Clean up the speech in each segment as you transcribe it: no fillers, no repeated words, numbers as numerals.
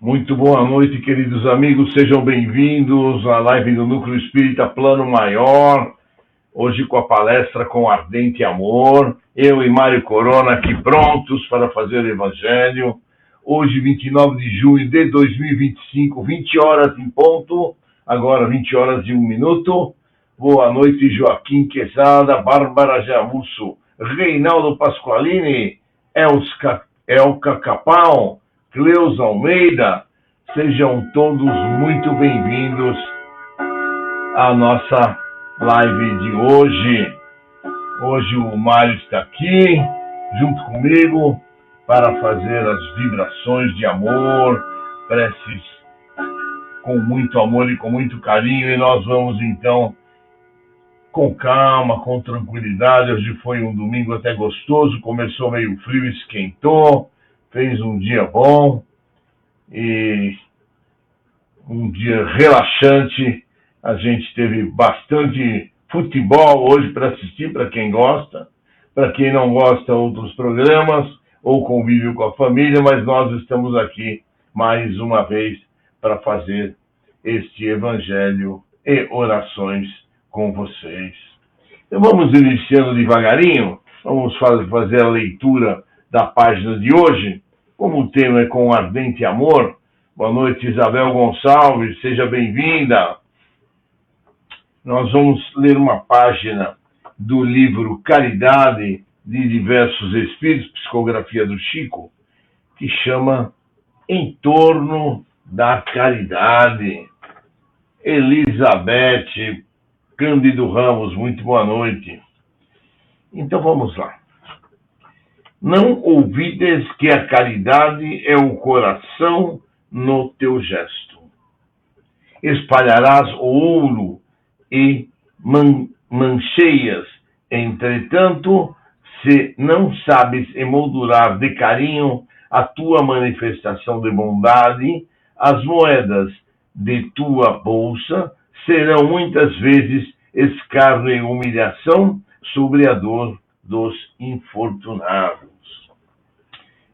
Muito boa noite, queridos amigos, sejam bem-vindos à live do Núcleo Espírita Plano Maior, hoje com a palestra Com Ardente Amor, eu e Mário Corona aqui prontos para fazer o Evangelho, hoje 29 de junho de 2025, 20 horas em ponto, agora 20 horas e 1 minuto, boa noite Joaquim Quezada, Bárbara Jamusso, Reinaldo Pasqualini, Elka Capão, Cleusa Almeida, sejam todos muito bem-vindos à nossa live de hoje. Hoje o Mário está aqui, junto comigo, para fazer as vibrações de amor, preces com muito amor e com muito carinho, e nós vamos então, com calma, com tranquilidade. Hoje foi um domingo até gostoso, começou meio frio, esquentou, fez um dia bom e um dia relaxante. A gente teve bastante futebol hoje para assistir, para quem gosta. Para quem não gosta, outros programas ou convívio com a família, mas nós estamos aqui mais uma vez para fazer este evangelho e orações com vocês. Então vamos iniciando devagarinho, vamos fazer a leitura da página de hoje. Como o tema é Com Ardente Amor, boa noite Isabel Gonçalves, seja bem-vinda. Nós vamos ler uma página do livro Caridade, de Diversos Espíritos, psicografia do Chico, que chama Em Torno da Caridade. Elizabeth Cândido Ramos, muito boa noite. Então vamos lá. Não ouvides que a caridade é o coração no teu gesto. Espalharás o ouro e mancheias, entretanto, se não sabes emoldurar de carinho a tua manifestação de bondade, as moedas de tua bolsa serão muitas vezes escárnio e humilhação sobre a dor dos infortunados.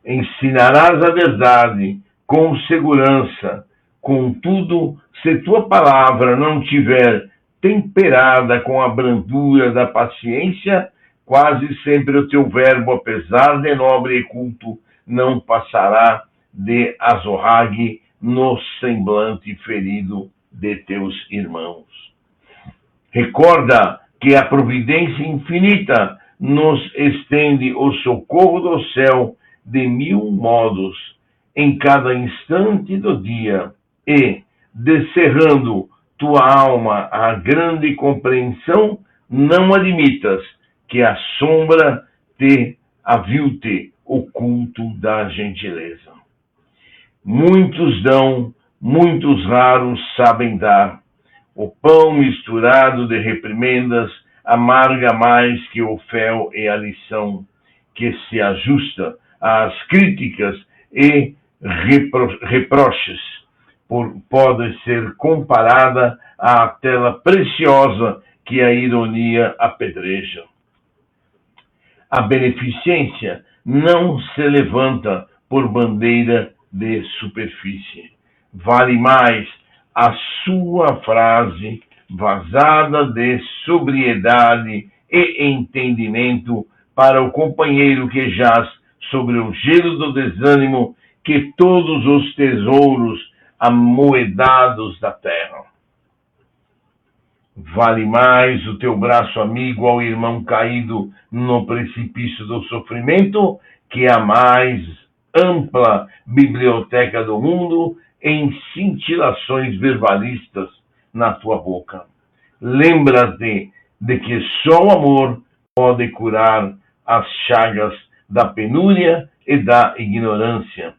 Ensinarás a verdade com segurança, contudo, se tua palavra não tiver temperada com a brandura da paciência, quase sempre o teu verbo, apesar de nobre e culto, não passará de azorrague no semblante ferido de teus irmãos. Recorda que a providência infinita nos estende o socorro do céu de 1000 modos em cada instante do dia e, descerrando tua alma à grande compreensão, não admitas que a sombra te avilte o culto da gentileza. Muitos dão, muitos raros sabem dar. O pão misturado de reprimendas amarga mais que o fel e a lição, que se ajusta às críticas e reproches, pode ser comparada à tela preciosa que a ironia apedreja. A beneficência não se levanta por bandeira de superfície. Vale mais a sua frase vazada de sobriedade e entendimento para o companheiro que jaz sobre o gelo do desânimo que todos os tesouros amoedados da terra. Vale mais o teu braço amigo ao irmão caído no precipício do sofrimento que a mais ampla biblioteca do mundo em cintilações verbalistas na tua boca. Lembra-te de que só o amor pode curar as chagas da penúria e da ignorância,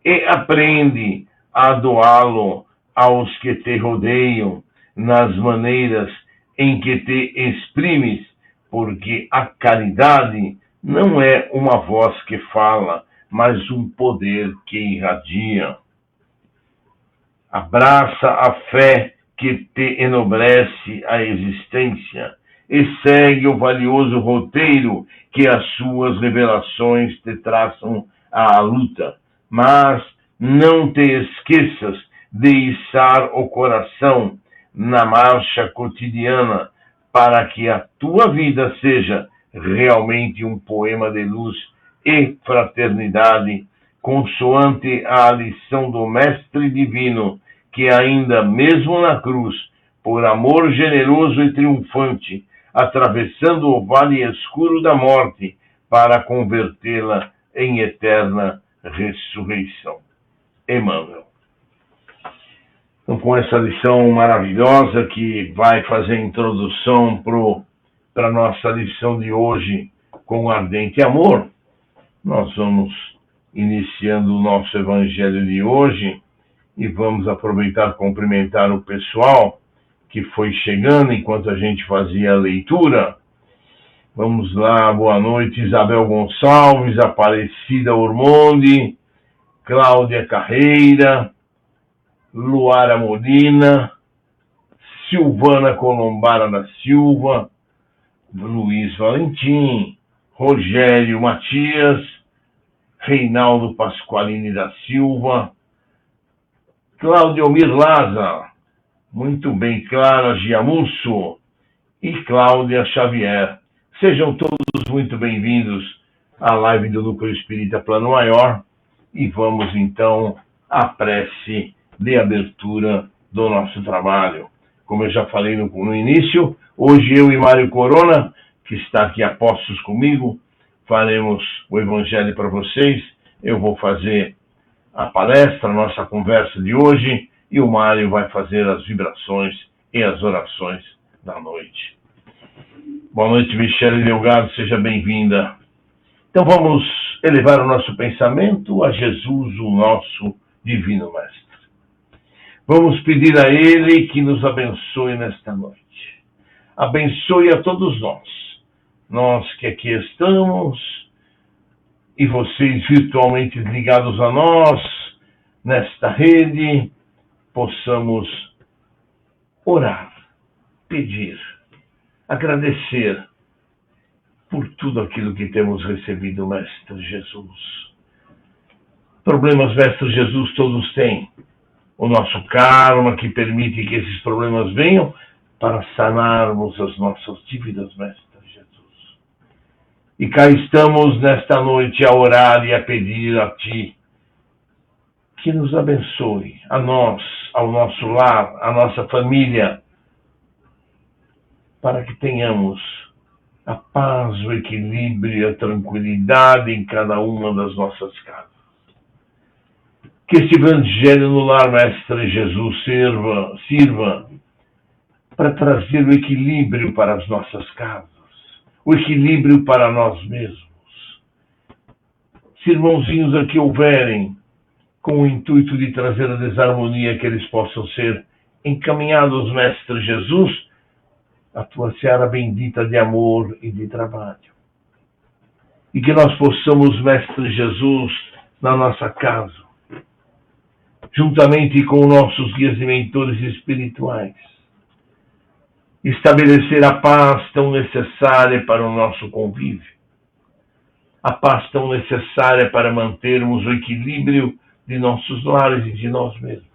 e aprende a doá-lo aos que te rodeiam nas maneiras em que te exprimes, porque a caridade não é uma voz que fala, mas um poder que irradia. Abraça a fé que te enobrece a existência e segue o valioso roteiro que as suas revelações te traçam à luta, mas não te esqueças de içar o coração na marcha cotidiana para que a tua vida seja realmente um poema de luz e fraternidade, consoante a lição do Mestre Divino, que ainda mesmo na cruz, por amor generoso e triunfante, atravessando o vale escuro da morte, para convertê-la em eterna ressurreição. Emmanuel. Então, com essa lição maravilhosa que vai fazer a introdução para a nossa lição de hoje com ardente amor, nós vamos iniciando o nosso evangelho de hoje e vamos aproveitar e cumprimentar o pessoal que foi chegando enquanto a gente fazia a leitura. Vamos lá, boa noite, Isabel Gonçalves, Aparecida Ormonde, Cláudia Carreira, Luara Molina, Silvana Colombara da Silva, Luiz Valentim, Rogério Matias, Reinaldo Pasqualini da Silva, Cláudio Mirlaza, muito bem, Clara Giamusso e Cláudia Xavier. Sejam todos muito bem-vindos à live do Núcleo Espírita Plano Maior e vamos então à prece de abertura do nosso trabalho. Como eu já falei no início, hoje eu e Mário Corona, que está aqui a postos comigo, faremos o Evangelho para vocês. Eu vou fazer a palestra, a nossa conversa de hoje, e o Mário vai fazer as vibrações e as orações da noite. Boa noite, Michele Delgado, seja bem-vinda. Então vamos elevar o nosso pensamento a Jesus, o nosso Divino Mestre. Vamos pedir a Ele que nos abençoe nesta noite. Abençoe a todos nós que aqui estamos, e vocês virtualmente ligados a nós, nesta rede, possamos orar, pedir, agradecer por tudo aquilo que temos recebido, Mestre Jesus. Problemas, Mestre Jesus, todos têm. O nosso karma que permite que esses problemas venham para sanarmos as nossas dívidas, Mestre Jesus. E cá estamos nesta noite a orar e a pedir a Ti que nos abençoe, a nós, ao nosso lar, à nossa família, para que tenhamos a paz, o equilíbrio, a tranquilidade em cada uma das nossas casas. Que esse Evangelho no lar, Mestre Jesus, sirva para trazer o equilíbrio para as nossas casas, o equilíbrio para nós mesmos. Se irmãozinhos aqui houverem com o intuito de trazer a desarmonia, que eles possam ser encaminhados, Mestre Jesus, a tua seara bendita de amor e de trabalho. E que nós possamos, Mestre Jesus, na nossa casa, juntamente com nossos guias e mentores espirituais, estabelecer a paz tão necessária para o nosso convívio, a paz tão necessária para mantermos o equilíbrio de nossos lares e de nós mesmos.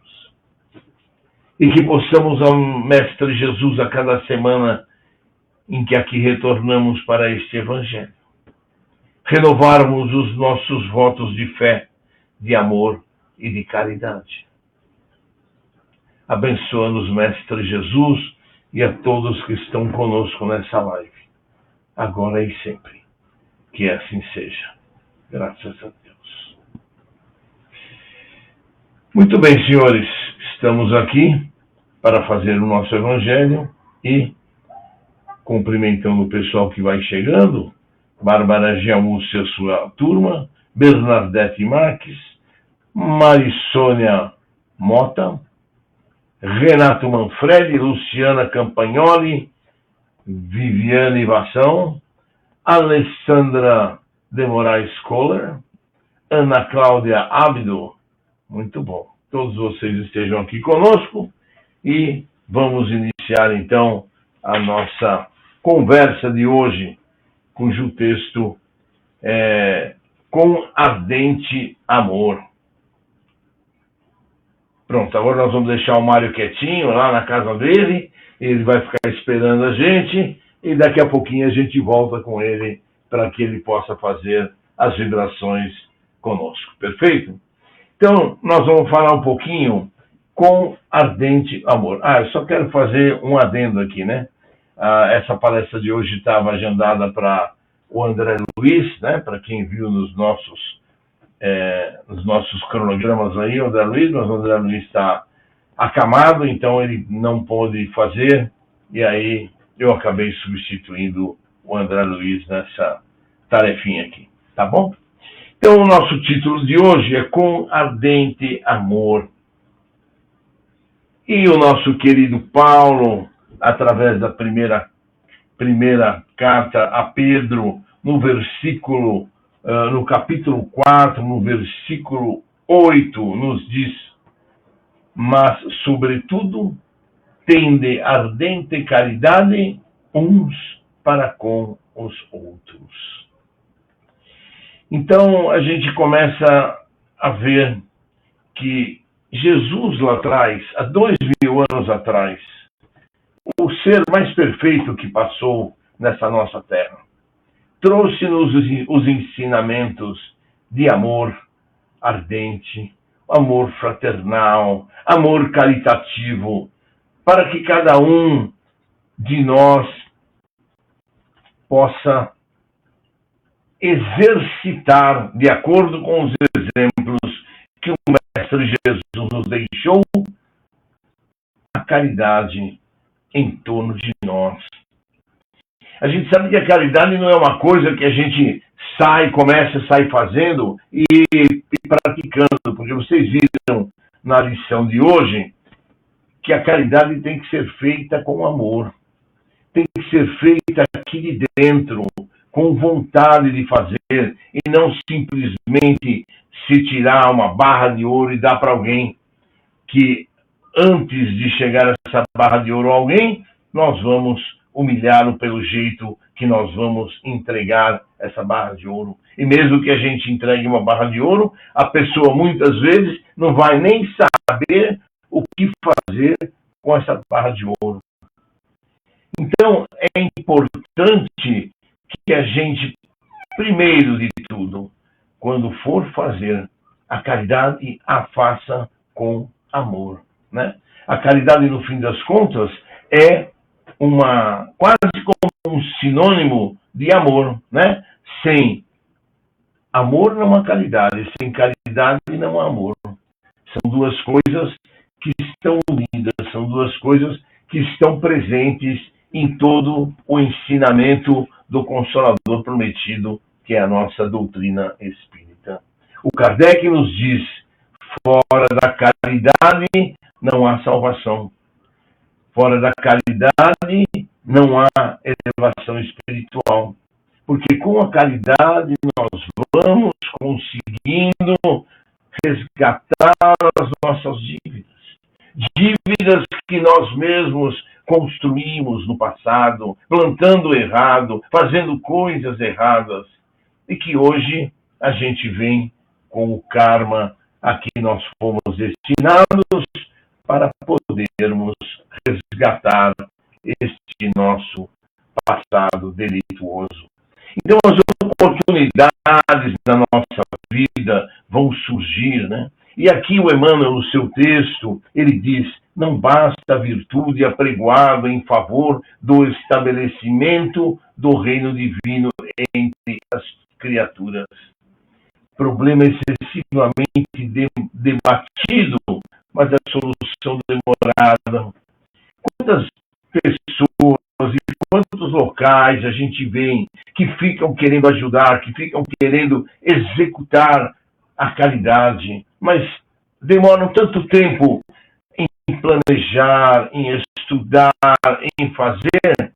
E que possamos, ao Mestre Jesus, a cada semana em que aqui retornamos para este Evangelho, renovarmos os nossos votos de fé, de amor e de caridade. Abençoa-nos, Mestre Jesus, e a todos que estão conosco nessa live, agora e sempre. Que assim seja. Graças a Deus. Muito bem, senhores, estamos aqui para fazer o nosso Evangelho e cumprimentando o pessoal que vai chegando, Bárbara Giamusso e a sua turma, Bernadette Marques, Marissônia Mota, Renato Manfredi, Luciana Campagnoli, Viviane Vassão, Alessandra de Moraes Kohler, Ana Cláudia Abdo. Muito bom. Todos vocês estejam aqui conosco e vamos iniciar então a nossa conversa de hoje, cujo texto é Com Ardente Amor. Pronto, agora nós vamos deixar o Mário quietinho lá na casa dele, ele vai ficar esperando a gente e daqui a pouquinho a gente volta com ele para que ele possa fazer as vibrações conosco, perfeito? Então, nós vamos falar um pouquinho com ardente amor. Eu só quero fazer um adendo aqui, né? Essa palestra de hoje estava agendada para o André Luiz, né? Para quem viu nos nossos cronogramas aí, o André Luiz, mas o André Luiz está acamado, então ele não pôde fazer, e aí eu acabei substituindo o André Luiz nessa tarefinha aqui, tá bom? Então o nosso título de hoje é Com Ardente Amor. E o nosso querido Paulo, através da primeira carta a Pedro, no capítulo 4, no versículo 8, nos diz: mas, sobretudo, tende ardente caridade uns para com os outros. Então, a gente começa a ver que Jesus lá atrás, há 2000 anos atrás, o ser mais perfeito que passou nessa nossa terra, trouxe-nos os ensinamentos de amor ardente, amor fraternal, amor caritativo, para que cada um de nós possa exercitar, de acordo com os exemplos que o Mestre Jesus nos deixou, a caridade em torno de nós. A gente sabe que a caridade não é uma coisa que a gente começa a sair fazendo e praticando, porque vocês viram na lição de hoje que a caridade tem que ser feita com amor, tem que ser feita aqui de dentro, com vontade de fazer, e não simplesmente se tirar uma barra de ouro e dar para alguém, que antes de chegar a essa barra de ouro a alguém, nós vamos humilhá-lo pelo jeito que nós vamos entregar essa barra de ouro. E mesmo que a gente entregue uma barra de ouro, a pessoa muitas vezes não vai nem saber o que fazer com essa barra de ouro. Então, é importante que a gente, primeiro de tudo, quando for fazer a caridade, a faça com amor, né? A caridade, no fim das contas, é quase como um sinônimo de amor, né? Sem amor não há caridade, sem caridade não há amor. São duas coisas que estão unidas, são duas coisas que estão presentes em todo o ensinamento do Consolador Prometido, que é a nossa doutrina espírita. O Kardec nos diz: fora da caridade não há salvação. Fora da caridade não há elevação espiritual. Porque com a caridade nós vamos conseguindo resgatar as nossas dívidas. Dívidas que nós mesmos construímos no passado, plantando errado, fazendo coisas erradas, e que hoje a gente vem com o karma a que nós fomos destinados para podermos resgatar este nosso passado delituoso. Então as oportunidades da nossa vida vão surgir, né? E aqui o Emmanuel, no seu texto, ele diz: não basta a virtude apregoada em favor do estabelecimento do reino divino entre as criaturas. Problema excessivamente debatido, mas a solução demorada. Quantas pessoas e quantos locais a gente vê que ficam querendo ajudar, que ficam querendo executar a caridade, mas demoram tanto tempo em planejar, em estudar, em fazer,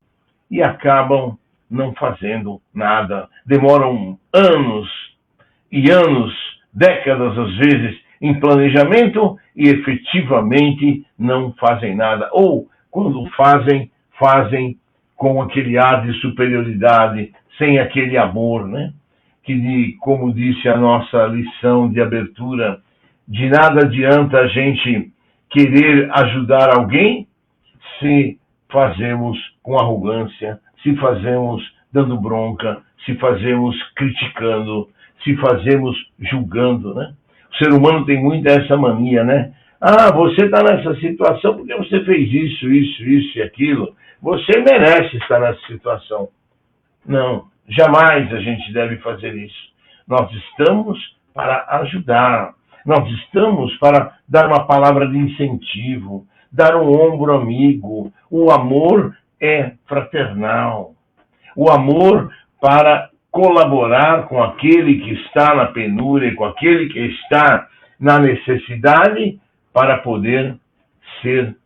e acabam não fazendo nada. Demoram anos e anos, décadas às vezes, em planejamento e efetivamente não fazem nada. Ou, quando fazem com aquele ar de superioridade, sem aquele amor, né? Que, como disse a nossa lição de abertura, de nada adianta a gente querer ajudar alguém se fazemos com arrogância, se fazemos dando bronca, se fazemos criticando, se fazemos julgando, né? O ser humano tem muito essa mania, né? Ah, você está nessa situação porque você fez isso, isso, isso e aquilo. Você merece estar nessa situação. Não, jamais a gente deve fazer isso. Nós estamos para ajudar. Nós estamos para dar uma palavra de incentivo, dar um ombro amigo. O amor é fraternal. O amor para colaborar com aquele que está na penúria, com aquele que está na necessidade, para poder ser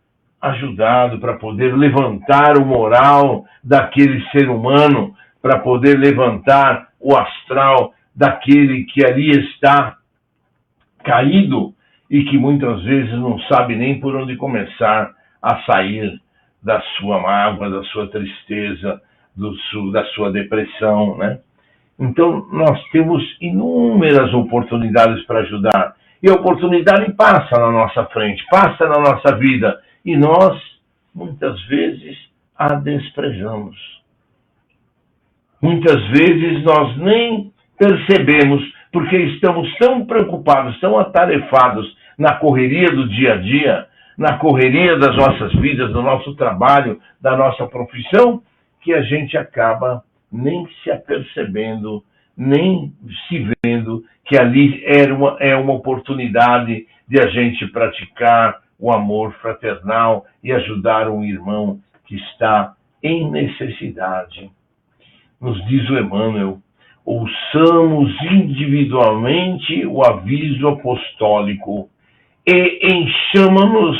ajudado, para poder levantar o moral daquele ser humano, para poder levantar o astral daquele que ali está caído e que muitas vezes não sabe nem por onde começar a sair da sua mágoa, da sua tristeza, da sua depressão, né? Então, nós temos inúmeras oportunidades para ajudar. E a oportunidade passa na nossa frente, passa na nossa vida. E nós, muitas vezes, a desprezamos. Muitas vezes nós nem percebemos, porque estamos tão preocupados, tão atarefados na correria do dia a dia, na correria das nossas vidas, do nosso trabalho, da nossa profissão, que a gente acaba nem se apercebendo, nem se vendo que ali é uma oportunidade de a gente praticar o amor fraternal e ajudar um irmão que está em necessidade. Nos diz o Emmanuel, ouçamos individualmente o aviso apostólico e enchamo-nos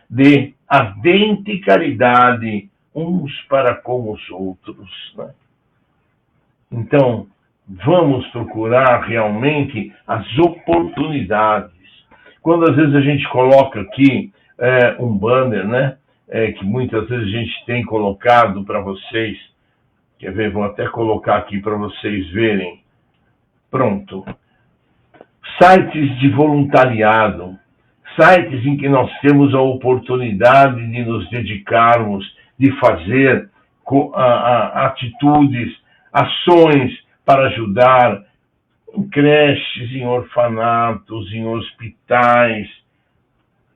de ardente caridade uns para com os outros, né? Então, vamos procurar realmente as oportunidades. Quando às vezes a gente coloca aqui um banner, né? Que muitas vezes a gente tem colocado para vocês, quer ver, vou até colocar aqui para vocês verem. Pronto. Sites de voluntariado, sites em que nós temos a oportunidade de nos dedicarmos, de fazer atitudes, ações para ajudar em creches, em orfanatos, em hospitais.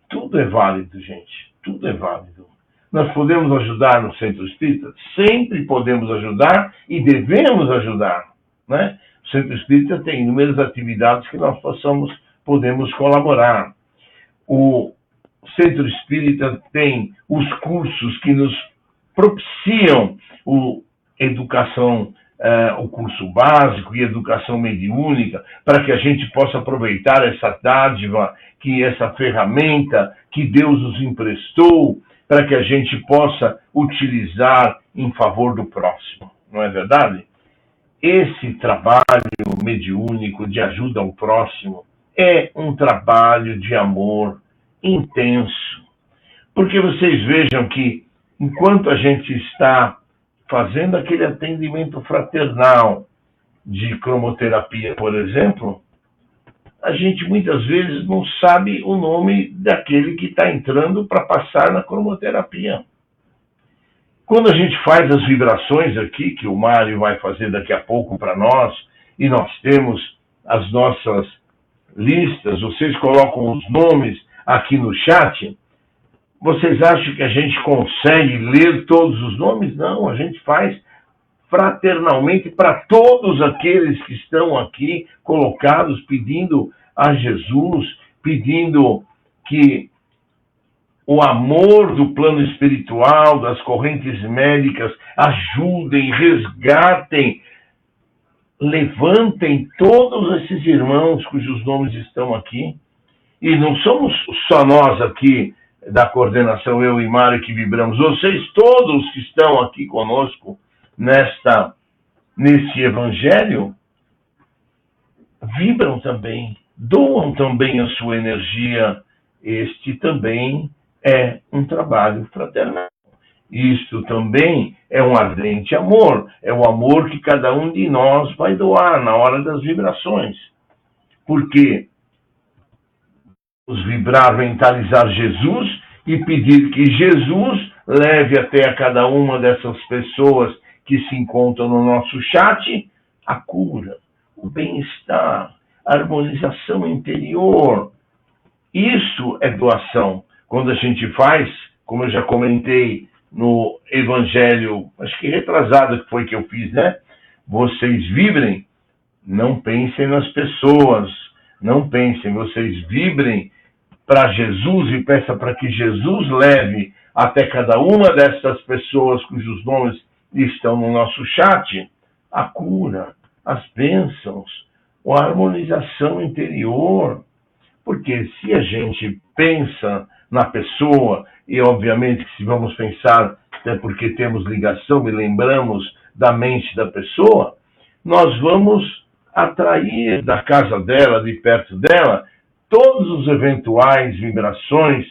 Tudo é válido, gente. Tudo é válido. Nós podemos ajudar no Centro Espírita? Sempre podemos ajudar e devemos ajudar, né? O Centro Espírita tem inúmeras atividades que nós podemos colaborar. O Centro Espírita tem os cursos que nos propiciam o curso básico e educação mediúnica, para que a gente possa aproveitar essa dádiva, essa ferramenta que Deus nos emprestou, para que a gente possa utilizar em favor do próximo, não é verdade? Esse trabalho mediúnico de ajuda ao próximo é um trabalho de amor intenso, porque vocês vejam que enquanto a gente está fazendo aquele atendimento fraternal de cromoterapia, por exemplo, a gente muitas vezes não sabe o nome daquele que está entrando para passar na cromoterapia. Quando a gente faz as vibrações aqui, que o Mário vai fazer daqui a pouco para nós, e nós temos as nossas listas, vocês colocam os nomes aqui no chat, vocês acham que a gente consegue ler todos os nomes? Não, a gente faz fraternalmente para todos aqueles que estão aqui colocados, pedindo a Jesus, pedindo que o amor do plano espiritual, das correntes médicas, ajudem, resgatem, levantem todos esses irmãos cujos nomes estão aqui. E não somos só nós aqui da coordenação, eu e Mário, que vibramos. Vocês todos que estão aqui conosco nesse evangelho vibram também, doam também a sua energia. Este também é um trabalho fraternal. Isto também é um ardente amor. É o amor que cada um de nós vai doar na hora das vibrações. Por quê? vibrar, mentalizar Jesus e pedir que Jesus leve até a cada uma dessas pessoas que se encontram no nosso chat a cura, o bem-estar, a harmonização interior. Isso é doação. Quando a gente faz, como eu já comentei no evangelho, acho que retrasado que foi que eu fiz, né? Vocês vibrem, não pensem nas pessoas, não pensem, vocês vibrem para Jesus e peça para que Jesus leve até cada uma dessas pessoas cujos nomes estão no nosso chat a cura, as bênçãos, a harmonização interior. Porque se a gente pensa na pessoa, e obviamente que se vamos pensar, até porque temos ligação e lembramos da mente da pessoa, nós vamos atrair da casa dela, de perto dela, todos os eventuais vibrações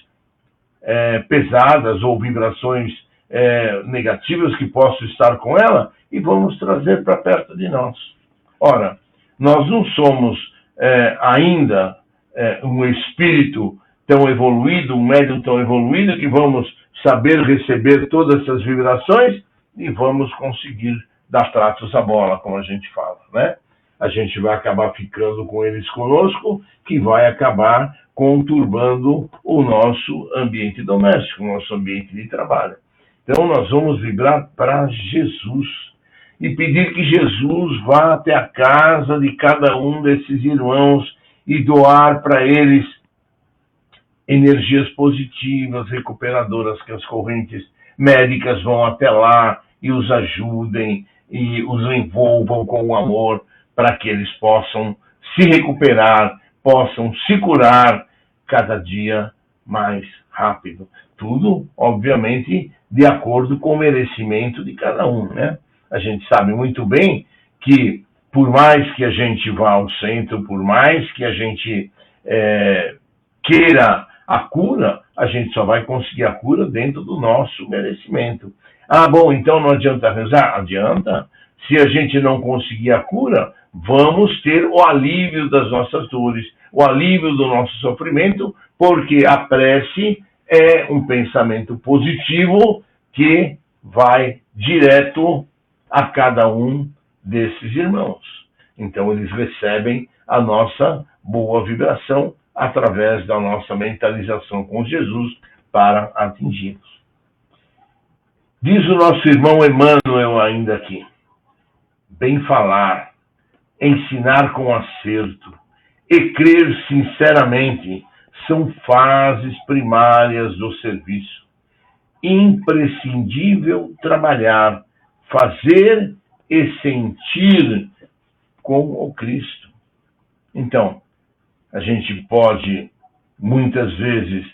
pesadas ou vibrações negativas que possam estar com ela e vamos trazer para perto de nós. Ora, nós não somos ainda um espírito tão evoluído, um médium tão evoluído que vamos saber receber todas essas vibrações e vamos conseguir dar tratos à bola, como a gente fala, né? A gente vai acabar ficando com eles conosco, que vai acabar conturbando o nosso ambiente doméstico, o nosso ambiente de trabalho. Então nós vamos vibrar para Jesus e pedir que Jesus vá até a casa de cada um desses irmãos e doar para eles energias positivas, recuperadoras, que as correntes médicas vão até lá e os ajudem e os envolvam com o amor para que eles possam se recuperar, possam se curar cada dia mais rápido. Tudo, obviamente, de acordo com o merecimento de cada um, né? A gente sabe muito bem que, por mais que a gente vá ao centro, por mais que a gente queira a cura, a gente só vai conseguir a cura dentro do nosso merecimento. Ah, bom, então não adianta rezar? Adianta. Se a gente não conseguir a cura, vamos ter o alívio das nossas dores, o alívio do nosso sofrimento, porque a prece é um pensamento positivo que vai direto a cada um desses irmãos. Então eles recebem a nossa boa vibração através da nossa mentalização com Jesus para atingi-los. Diz o nosso irmão Emmanuel ainda aqui: bem falar, ensinar com acerto e crer sinceramente são fases primárias do serviço. Imprescindível trabalhar, fazer e sentir com o Cristo. Então, a gente pode, muitas vezes,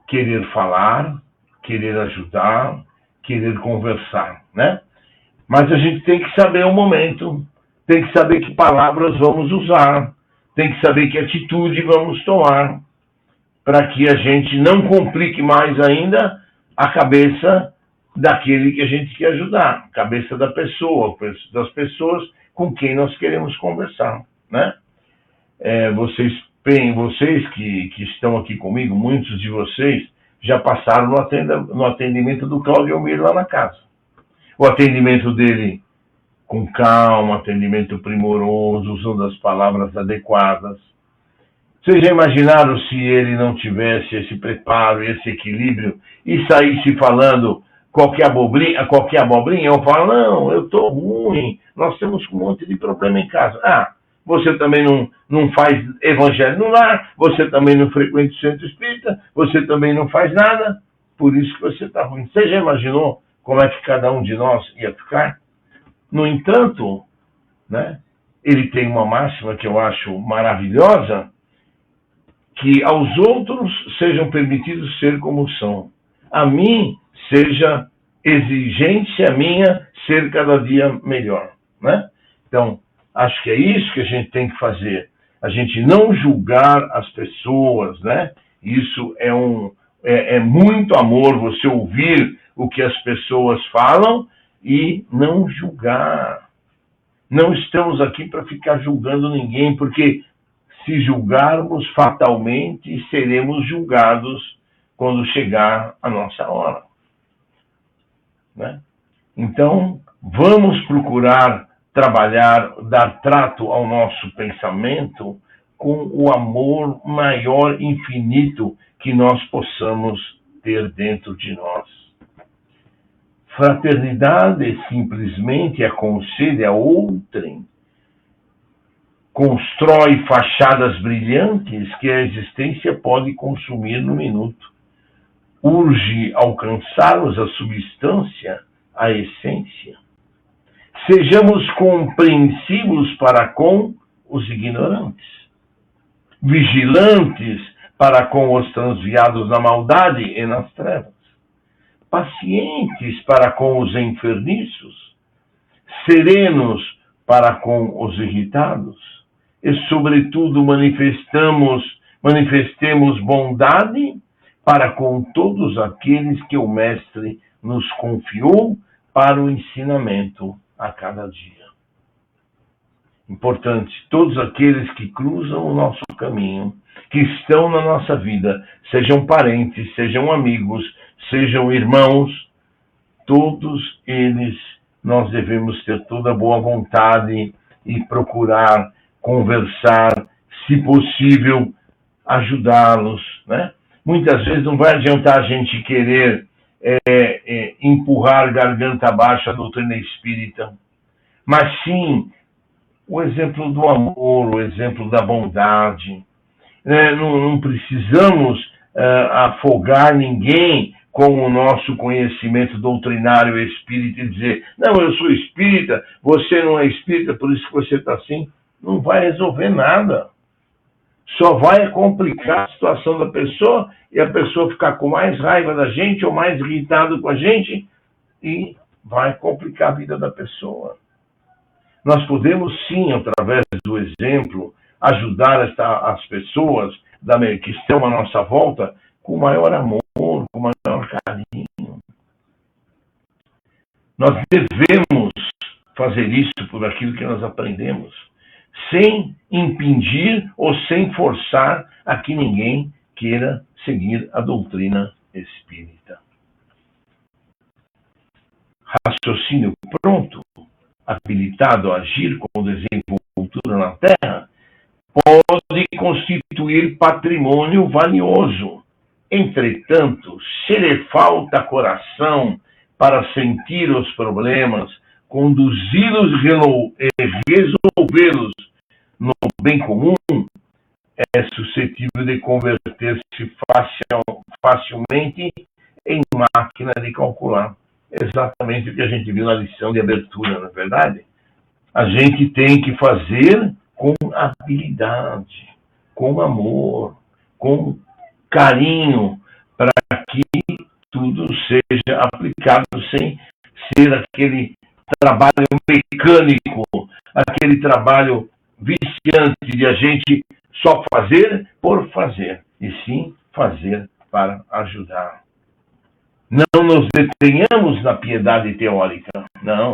querer falar, querer ajudar, querer conversar, né? Mas a gente tem que saber o momento, tem que saber que palavras vamos usar, tem que saber que atitude vamos tomar, para que a gente não complique mais ainda a cabeça daquele que a gente quer ajudar, a cabeça da pessoa, das pessoas com quem nós queremos conversar, né? Vocês que estão aqui comigo, muitos de vocês já passaram no atendimento do Cláudio Almir lá na casa. O atendimento dele com calma, atendimento primoroso, usando as palavras adequadas. Vocês já imaginaram se ele não tivesse esse preparo, esse equilíbrio e saísse falando qualquer abobrinha? Eu falo, não, eu estou ruim, nós temos um monte de problema em casa. Ah, você também não faz evangelho no lar, você também não frequenta o centro espírita, você também não faz nada, por isso que você está ruim. Você já imaginou como é que cada um de nós ia ficar? No entanto, né, ele tem uma máxima que eu acho maravilhosa, que aos outros sejam permitidos ser como são. A mim seja exigência minha ser cada dia melhor, né? Então, acho que é isso que a gente tem que fazer. A gente não julgar as pessoas, né? Isso é muito amor, você ouvir o que as pessoas falam e não julgar. Não estamos aqui para ficar julgando ninguém, porque Se julgarmos, fatalmente seremos julgados quando chegar a nossa hora, né? Então, vamos procurar trabalhar, dar trato ao nosso pensamento com o amor maior, infinito, que nós possamos ter dentro de nós. Fraternidade simplesmente aconselha outrem, constrói fachadas brilhantes que a existência pode consumir no minuto. Urge alcançarmos a substância, a essência. Sejamos compreensivos para com os ignorantes, vigilantes para com os transviados na maldade e nas trevas, pacientes para com os enfermiços, serenos para com os irritados, e, sobretudo, manifestemos bondade para com todos aqueles que o Mestre nos confiou para o ensinamento a cada dia. Importante, todos aqueles que cruzam o nosso caminho, que estão na nossa vida, sejam parentes, sejam amigos, sejam irmãos, todos eles nós devemos ter toda a boa vontade e procurar conversar, se possível, ajudá-los, né? Muitas vezes não vai adiantar a gente querer empurrar garganta abaixo a doutrina espírita, mas sim o exemplo do amor, o exemplo da bondade. Não precisamos afogar ninguém com o nosso conhecimento doutrinário espírita e dizer, não, eu sou espírita, você não é espírita, por isso que você está assim. Não vai resolver nada. Só vai complicar a situação da pessoa e a pessoa ficar com mais raiva da gente ou mais irritado com a gente e vai complicar a vida da pessoa. Nós podemos sim, através do exemplo, ajudar as pessoas que estão à nossa volta com maior amor, com maior carinho. Nós devemos fazer isso por aquilo que nós aprendemos, sem impedir ou sem forçar a que ninguém queira seguir a doutrina espírita. Raciocínio pronto, habilitado a agir com desenvoltura na Terra, pode constituir patrimônio valioso. Entretanto, se lhe falta coração para sentir os problemas, conduzi-los e resolvê-los no bem comum, é suscetível de converter-se facilmente em máquina de calcular. Exatamente o que a gente viu na lição de abertura, não é verdade? A gente tem que fazer com habilidade, com amor, com carinho, para que tudo seja aplicado sem ser aquele trabalho mecânico, aquele trabalho viciante de a gente só fazer por fazer, e sim fazer para ajudar. Não nos detenhamos na piedade teórica, não.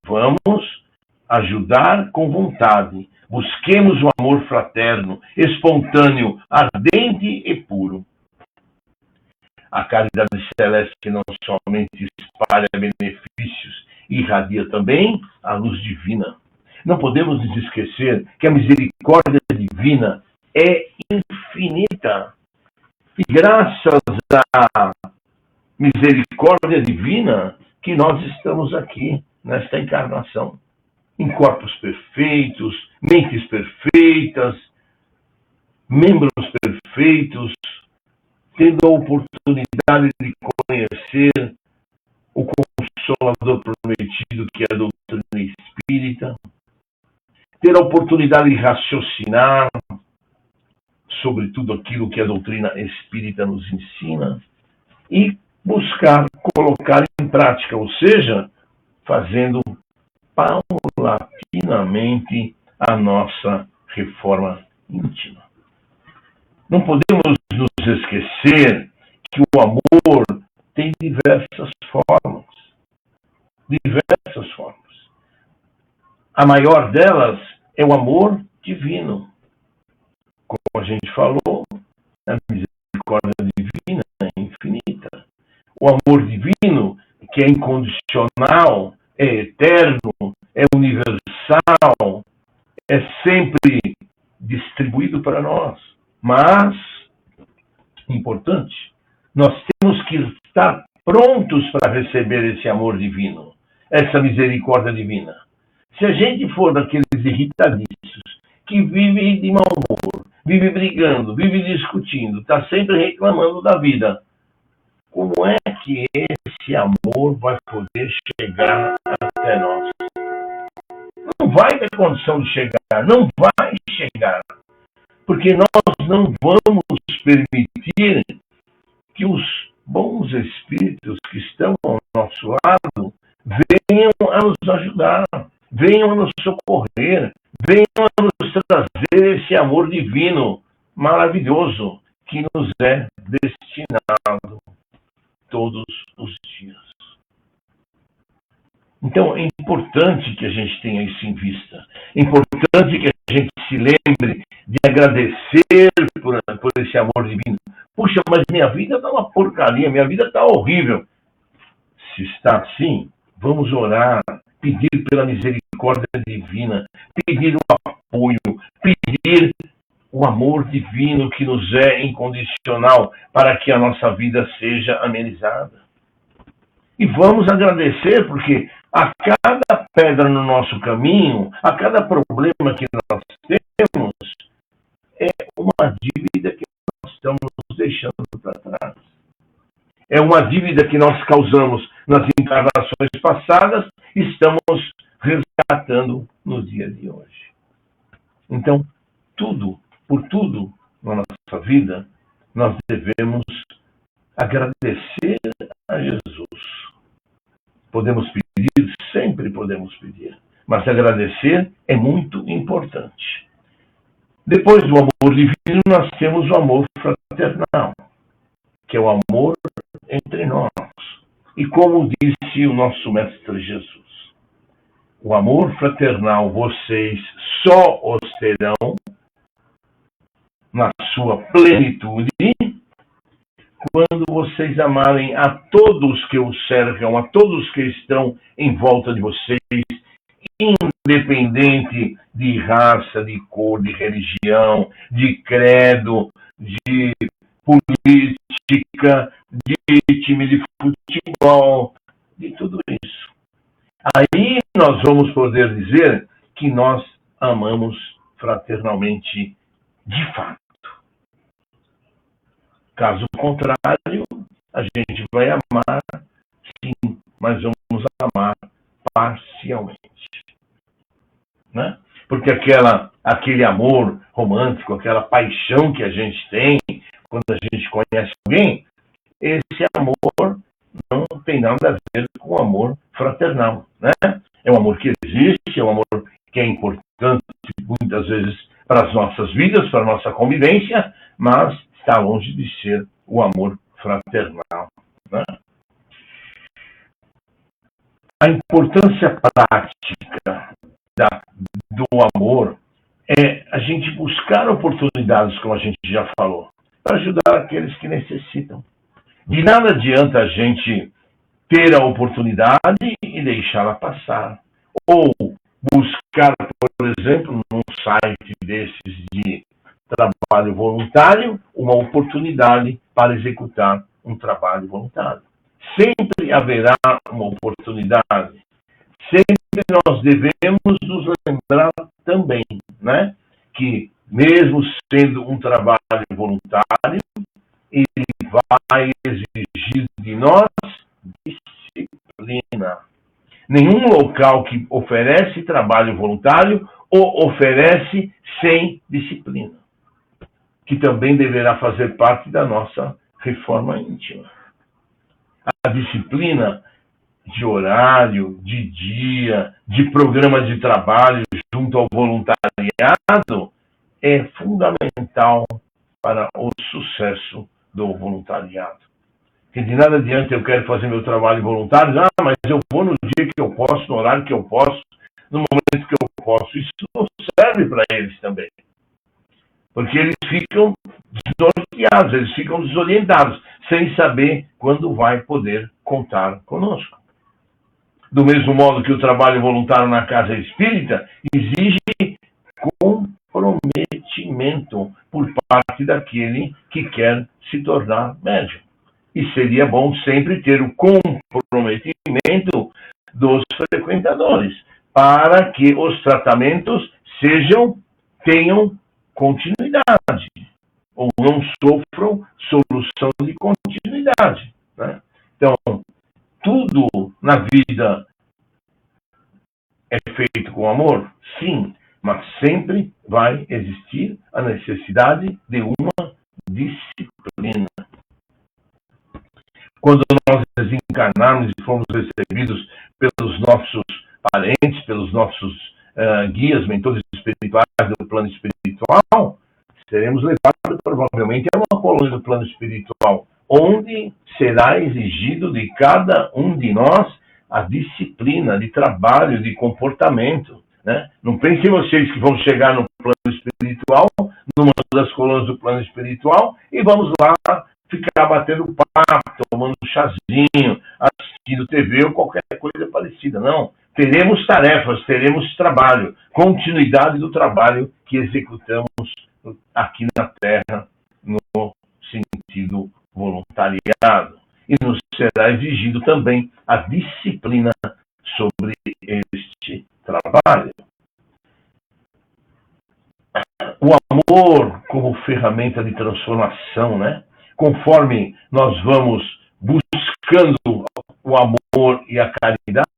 Vamos ajudar com vontade. Busquemos o amor fraterno, espontâneo, ardente e puro. A caridade celeste não somente espalha benefícios, irradia também a luz divina. Não podemos nos esquecer que a misericórdia divina é infinita. E graças à misericórdia divina que nós estamos aqui, nesta encarnação, em corpos perfeitos, mentes perfeitas, membros perfeitos, tendo a oportunidade de conhecer o Consolador prometido, que é a doutrina espírita, ter a oportunidade de raciocinar sobre tudo aquilo que a doutrina espírita nos ensina e buscar colocar em prática, ou seja, fazendo paulatinamente a nossa reforma íntima. Não podemos nos esquecer que o amor tem diversas formas. Diversas formas. A maior delas é o amor divino. a gente falou, a misericórdia divina é infinita. O amor divino, que é incondicional, é eterno, é universal, é sempre distribuído para nós. Mas, importante, nós temos que estar prontos para receber esse amor divino, essa misericórdia divina. Se a gente for daqueles irritadiços, que vive de mau humor, vive brigando, vive discutindo, está sempre reclamando da vida, como é que esse amor vai poder chegar até nós? Não vai ter condição de chegar, não vai chegar, porque nós não vamos permitir que os bons espíritos que estão ao nosso lado venham a nos ajudar, venham a nos socorrer, venham a nos trazer esse amor divino maravilhoso que nos é destinado todos os dias. Então, é importante que a gente tenha isso em vista. É importante que a gente se lembre de agradecer por esse amor divino. Puxa, mas minha vida está uma porcaria, minha vida está horrível. Se está assim, vamos orar, pedir pela misericórdia divina, pedir o apoio, pedir o amor divino que nos é incondicional para que a nossa vida seja amenizada. E vamos agradecer porque a cada pedra no nosso caminho, a cada problema que nós temos, é uma dívida que nós estamos deixando para trás. É uma dívida que nós causamos nas encarnações passadas e estamos resgatando no dia de hoje. Então, por tudo na nossa vida, nós devemos agradecer a Jesus. Podemos pedir, sempre podemos pedir, mas agradecer é muito importante. Depois do amor divino, nós temos o amor fraternal, que é o amor entre nós. E como disse o nosso Mestre Jesus, o amor fraternal vocês só os terão na sua plenitude quando vocês amarem a todos que os cercam, a todos que estão em volta de vocês, independente de raça, de cor, de religião, de credo, de política, de time de futebol, de tudo isso. Aí nós vamos poder dizer que nós amamos fraternalmente de fato. Caso contrário, a gente vai amar, sim, mas vamos amar parcialmente. Né? Porque aquele amor romântico, aquela paixão que a gente tem quando a gente conhece alguém, esse amor não tem nada a ver com o amor fraternal. Né? É um amor que existe, é um amor que é importante muitas vezes para as nossas vidas, para a nossa convivência, mas está longe de ser o amor fraternal. Né? A importância prática do amor é a gente buscar oportunidades, como a gente já falou, para ajudar aqueles que necessitam. De nada adianta a gente ter a oportunidade e deixá-la passar. Ou buscar, por exemplo, num site desses de trabalho voluntário, uma oportunidade para executar um trabalho voluntário. Sempre haverá uma oportunidade. Sempre nós devemos nos lembrar também, né, que mesmo sendo um trabalho voluntário, ele vai exigir de nós disciplina. Nenhum local que oferece trabalho voluntário o oferece sem disciplina, que também deverá fazer parte da nossa reforma íntima. A disciplina de horário, de dia, de programa de trabalho junto ao voluntariado é fundamental para o sucesso do voluntariado. Que de nada adianta eu quero fazer meu trabalho voluntário, mas eu vou no dia que eu posso, no horário que eu posso, no momento que eu posso. Isso não serve para eles também. Porque eles ficam desnorteados, eles ficam desorientados, sem saber quando vai poder contar conosco. Do mesmo modo que o trabalho voluntário na casa espírita exige comprometimento por parte daquele que quer se tornar médium. E seria bom sempre ter o comprometimento dos frequentadores, para que os tratamentos tenham continuidade, ou não sofram solução de continuidade, né? Então, tudo na vida é feito com amor? Sim, mas sempre vai existir a necessidade de uma disciplina. Quando nós desencarnarmos e formos recebidos pelos nossos parentes, pelos nossos guias, mentores espirituais do plano espiritual, seremos levados provavelmente a uma colônia do plano espiritual, onde será exigido de cada um de nós a disciplina de trabalho, de comportamento, né? Não pensem vocês que vão chegar no plano espiritual, numa das colônias do plano espiritual, e vamos lá ficar batendo papo, tomando chazinho, assistindo TV ou qualquer coisa parecida. Não. Teremos tarefas, teremos trabalho, continuidade do trabalho que executamos aqui na Terra no sentido voluntariado. E nos será exigido também a disciplina sobre este trabalho. O amor como ferramenta de transformação, né? Conforme nós vamos buscando o amor e a caridade,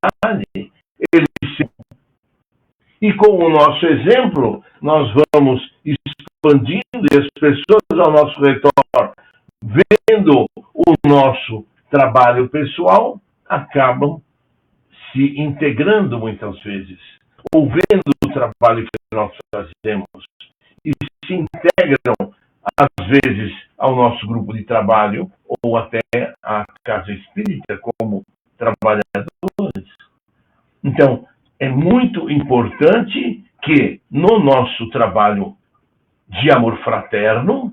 e com o nosso exemplo, nós vamos expandindo e as pessoas ao nosso redor, vendo o nosso trabalho pessoal, acabam se integrando muitas vezes, ou vendo o trabalho que nós fazemos, e se integram, às vezes, ao nosso grupo de trabalho, ou até à casa espírita, como trabalhadores. Então, é muito importante que, no nosso trabalho de amor fraterno,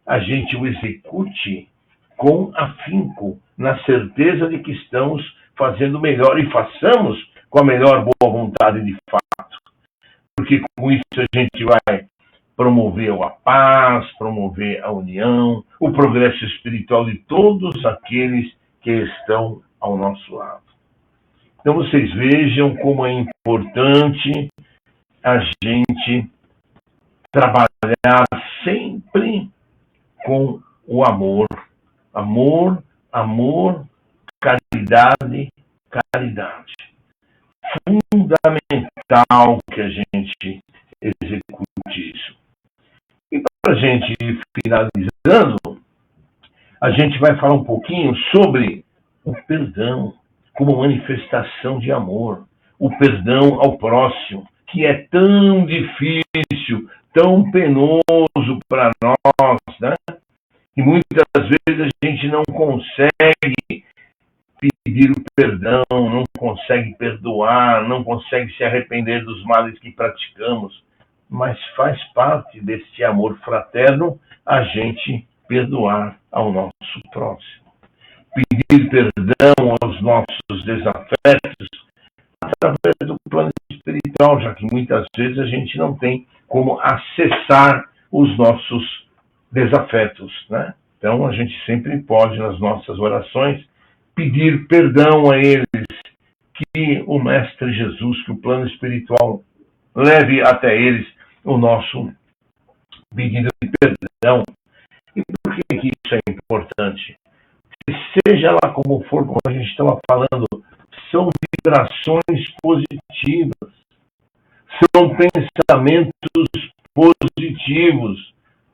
a gente o execute com afinco, na certeza de que estamos fazendo melhor e façamos com a melhor boa vontade de fato. Porque com isso a gente vai promover a paz, promover a união, o progresso espiritual de todos aqueles que estão ao nosso lado. Então vocês vejam como é importante a gente trabalhar sempre com o amor. Amor, amor, caridade, caridade. Fundamental que a gente execute isso. E para a gente ir finalizando, a gente vai falar um pouquinho sobre o perdão como manifestação de amor. O perdão ao próximo, que é tão difícil, tão penoso para nós, né? E muitas vezes a gente não consegue pedir o perdão, não consegue perdoar, não consegue se arrepender dos males que praticamos. Mas faz parte deste amor fraterno a gente perdoar ao nosso próximo. Pedir perdão aos nossos desafetos através do plano espiritual, já que muitas vezes a gente não tem como acessar os nossos desafetos, né? Então a gente sempre pode, nas nossas orações, pedir perdão a eles, que o Mestre Jesus, que o plano espiritual leve até eles o nosso pedido de perdão. E por que isso é importante? Seja lá como for, como a gente estava falando, são vibrações positivas, são pensamentos positivos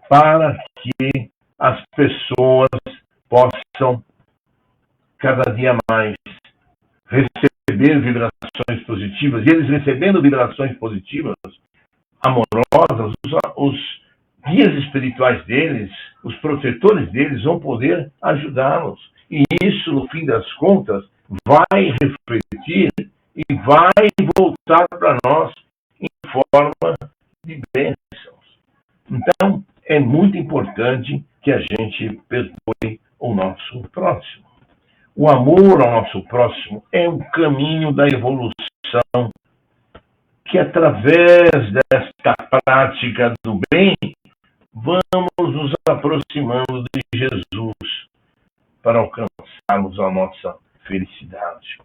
para que as pessoas possam cada dia mais receber vibrações positivas, e eles recebendo vibrações positivas, amorosas, os guias espirituais deles, os protetores deles vão poder ajudá-los. E isso, no fim das contas, vai refletir e vai voltar para nós em forma de bênçãos. Então, é muito importante que a gente perdoe o nosso próximo. O amor ao nosso próximo é um caminho da evolução que, através desta prática do bem, vamos nos aproximando de Jesus para alcançarmos a nossa felicidade.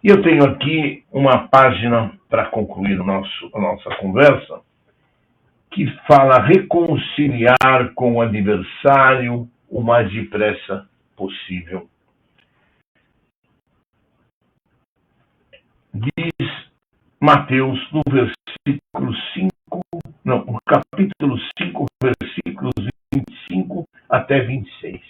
E eu tenho aqui uma página para concluir a nossa conversa, que fala reconciliar com o adversário o mais depressa possível. Diz Mateus no capítulo 5, versículos 25 até 26.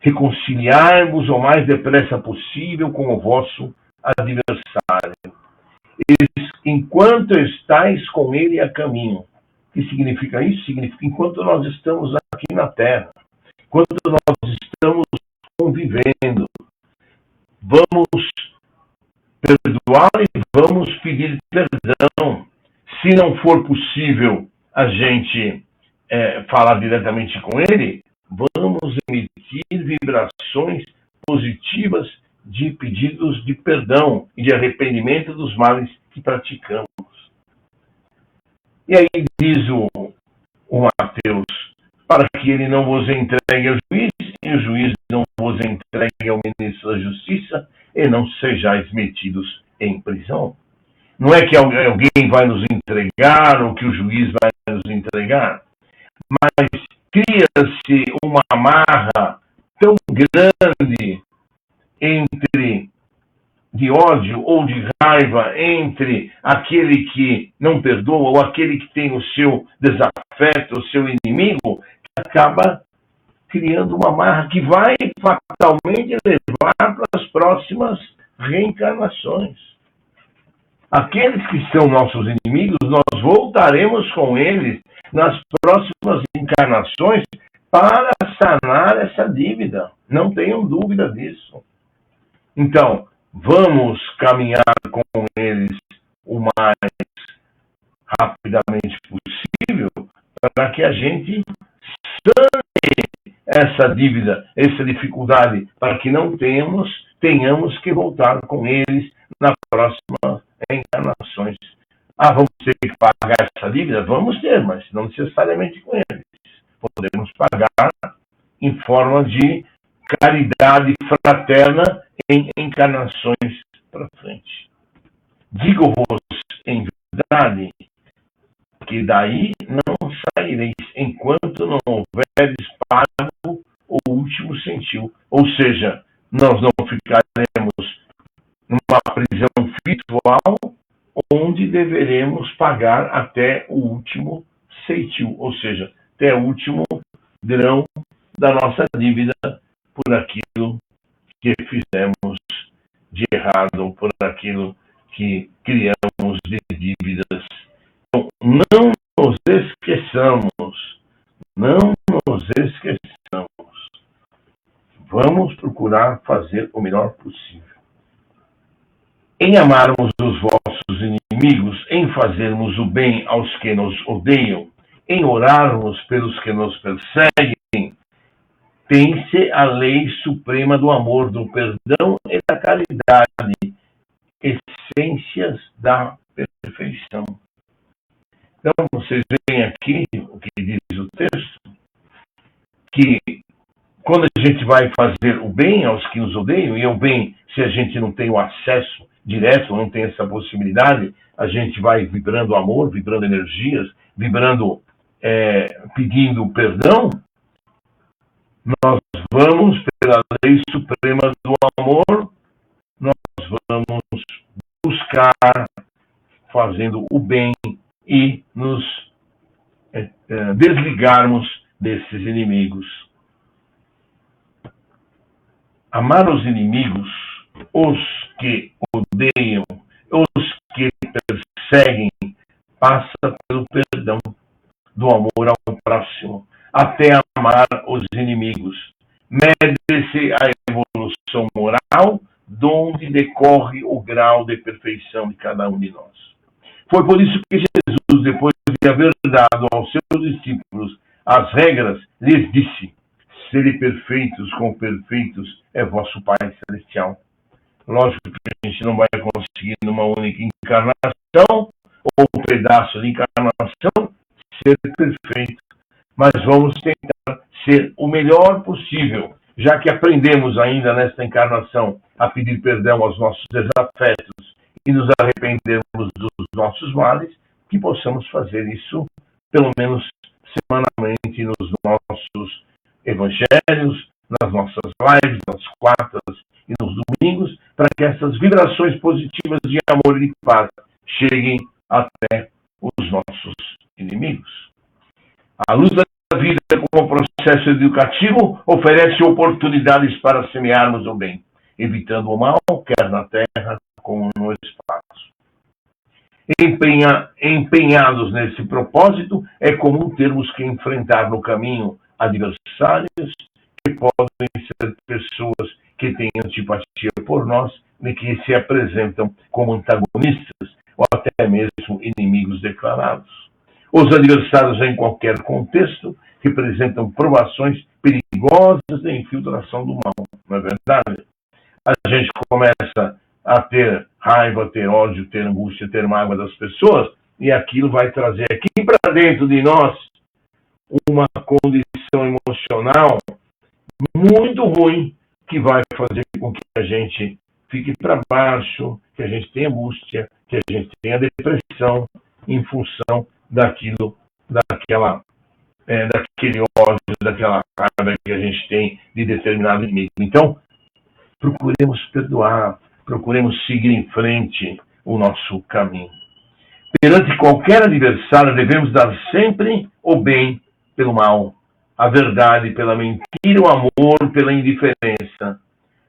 Reconciliai-vos o mais depressa possível com o vosso adversário, enquanto estáis com ele a caminho. O que significa isso? Significa enquanto nós estamos aqui na Terra, enquanto nós estamos convivendo, vamos perdoar e vamos pedir perdão. Se não for possível a gente falar diretamente com ele, vamos emitir vibrações positivas de pedidos de perdão e de arrependimento dos males que praticamos. E aí diz o Mateus, para que ele não vos entregue ao juiz, e o juiz não vos entregue ao ministro da Justiça, e não sejais metidos em prisão. Não é que alguém vai nos entregar, ou que o juiz vai nos entregar, mas cria-se uma amarra tão grande de ódio ou de raiva entre aquele que não perdoa ou aquele que tem o seu desafeto, o seu inimigo, que acaba criando uma amarra que vai fatalmente levar para as próximas reencarnações. Aqueles que são nossos inimigos, nós voltaremos com eles nas próximas encarnações para sanar essa dívida. Não tenham dúvida disso. Então, vamos caminhar com eles o mais rapidamente possível para que a gente sane essa dívida, essa dificuldade, para que não tenhamos que voltar com eles na próxima encarnações. Vamos ter que pagar essa dívida? Vamos ter, mas não necessariamente com eles. Podemos pagar em forma de caridade fraterna em encarnações para frente. Digo-vos em verdade que daí não saireis enquanto não houveres pago o último centil. Ou seja, nós não ficaremos numa prisão virtual onde deveremos pagar até o último centil, ou seja, até o último grão da nossa dívida por aquilo que fizemos de errado, por aquilo que criamos de dívidas. Então, não nos esqueçamos, vamos procurar fazer o melhor possível. Em amarmos os vossos inimigos, em fazermos o bem aos que nos odeiam, em orarmos pelos que nos perseguem, pense a lei suprema do amor, do perdão e da caridade, essências da perfeição. Então, vocês veem aqui o que diz o texto, que quando a gente vai fazer o bem aos que nos odeiam, e o bem, se a gente não tem o acesso direto, não tem essa possibilidade, a gente vai vibrando amor, vibrando energias, vibrando, pedindo perdão. Nós vamos, pela lei suprema do amor, nós vamos buscar fazendo o bem e nos desligarmos desses inimigos. Amar os inimigos, os que odeiam, os que perseguem, passa pelo perdão, do amor ao próximo, até amar os inimigos. Mede-se a evolução moral, de onde decorre o grau de perfeição de cada um de nós. Foi por isso que Jesus, depois de de haver dado aos seus discípulos as regras, lhes disse: sede perfeitos como perfeitos é vosso Pai Celestial. Lógico que a gente não vai conseguir numa única encarnação ou um pedaço de encarnação ser perfeito, mas vamos tentar ser o melhor possível, já que aprendemos ainda nesta encarnação a pedir perdão aos nossos desafetos e nos arrependermos dos nossos males, que possamos fazer isso pelo menos semanalmente nos nossos evangelhos, nas nossas lives, nas quartas e nos domingos, para que essas vibrações positivas de amor e de paz cheguem até os nossos inimigos. A luz da vida, como processo educativo, oferece oportunidades para semearmos o bem, evitando o mal, quer na terra como no espaço. Empenhados nesse propósito, é comum termos que enfrentar no caminho adversários que podem ser pessoas que têm antipatia por nós e que se apresentam como antagonistas ou até mesmo inimigos declarados. Os adversários, em qualquer contexto, representam provações perigosas de infiltração do mal, não é verdade? A gente começa a ter raiva, ter ódio, ter angústia, ter mágoa das pessoas, e aquilo vai trazer aqui para dentro de nós uma condição emocional muito ruim, que vai fazer com que a gente fique para baixo, que a gente tenha angústia, que a gente tenha depressão em função daquilo, daquele ódio, daquela raiva que a gente tem de determinado inimigo. Então, procuremos perdoar, procuremos seguir em frente o nosso caminho. Perante qualquer adversário, devemos dar sempre o bem pelo mal, a verdade pela mentira, o amor pela indiferença.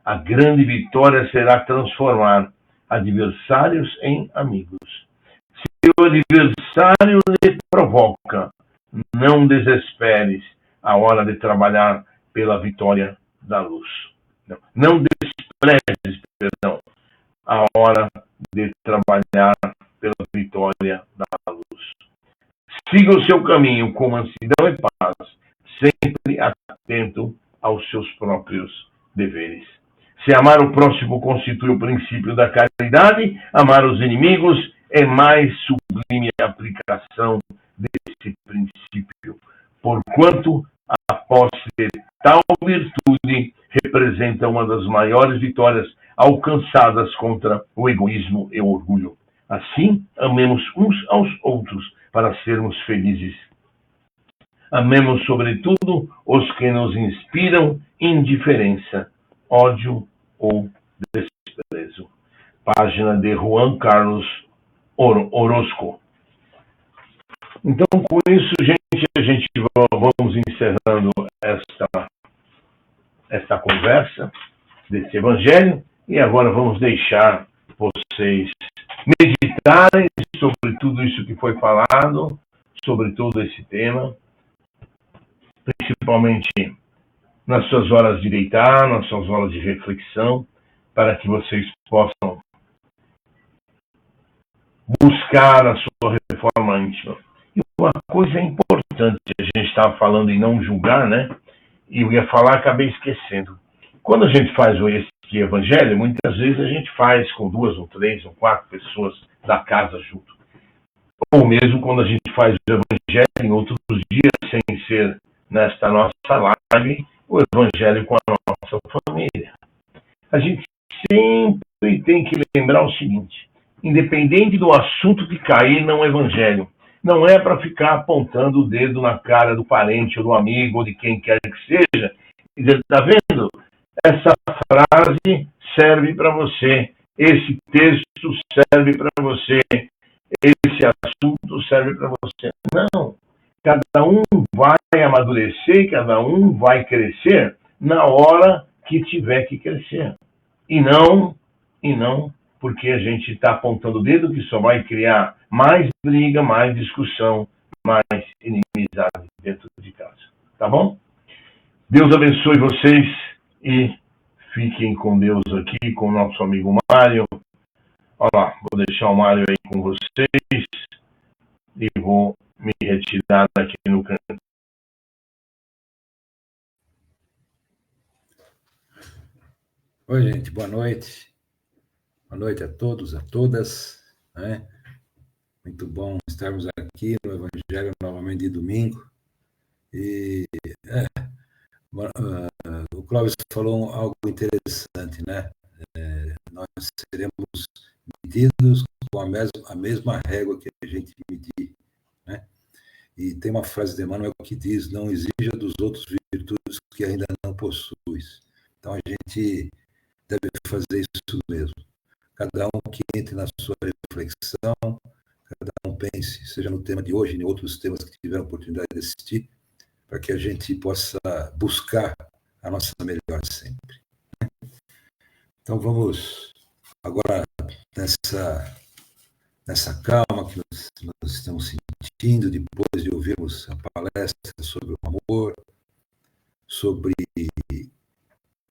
A grande vitória será transformar adversários em amigos. Se o adversário lhe provoca, não desesperes a hora de trabalhar pela vitória da luz. Não desprezes, a hora de trabalhar pela vitória da luz. Siga o seu caminho com mansidão e paz, sempre atento aos seus próprios deveres. Se amar o próximo constitui o princípio da caridade, amar os inimigos é mais sublime aplicação desse princípio, porquanto a posse de tal virtude representa uma das maiores vitórias alcançadas contra o egoísmo e o orgulho. Assim, amemos uns aos outros para sermos felizes. Amemos, sobretudo, os que nos inspiram indiferença, ódio ou desprezo. Página de Juan Carlos Orozco. Então, com isso, a gente vamos encerrando esta conversa desse evangelho, e agora vamos deixar vocês meditarem sobre tudo isso que foi falado, sobre todo esse tema, principalmente nas suas horas de deitar, nas suas horas de reflexão, para que vocês possam buscar a sua reforma íntima. E uma coisa importante, a gente estava falando em não julgar, né? E eu ia falar, acabei esquecendo. Quando a gente faz esse evangelho, muitas vezes a gente faz com 2 ou 3 ou 4 pessoas da casa junto. Ou mesmo quando a gente faz o evangelho em outros dias, sem ser nesta nossa live, o evangelho com a nossa família. A gente sempre tem que lembrar o seguinte: independente do assunto que cair, não é evangelho. Não é para ficar apontando o dedo na cara do parente ou do amigo ou de quem quer que seja e dizer: está vendo? Essa frase serve para você, esse texto serve para você, esse assunto serve para você. Não. Cada um vai amadurecer, cada um vai crescer na hora que tiver que crescer. E não porque a gente está apontando o dedo, que só vai criar mais briga, mais discussão, mais inimizade dentro de casa. Tá bom? Deus abençoe vocês e fiquem com Deus aqui, com o nosso amigo Mário. Olha lá, vou deixar o Mário aí com vocês e vou me retirar aqui no canto. Oi, gente, boa noite. Boa noite a todos, a todas. Né? Muito bom estarmos aqui no Evangelho novamente de domingo. E o Clóvis falou algo interessante, né? Nós seremos medidos com a mesma régua que a gente medir, né? E tem uma frase de Emmanuel que diz: não exija dos outros virtudes que ainda não possuis. Então a gente deve fazer isso mesmo. Cada um que entre na sua reflexão, cada um pense, seja no tema de hoje, em outros temas que tiveram oportunidade de assistir, para que a gente possa buscar a nossa melhor sempre. Então vamos agora nessa calma que nós estamos sentindo depois de ouvirmos a palestra sobre o amor, sobre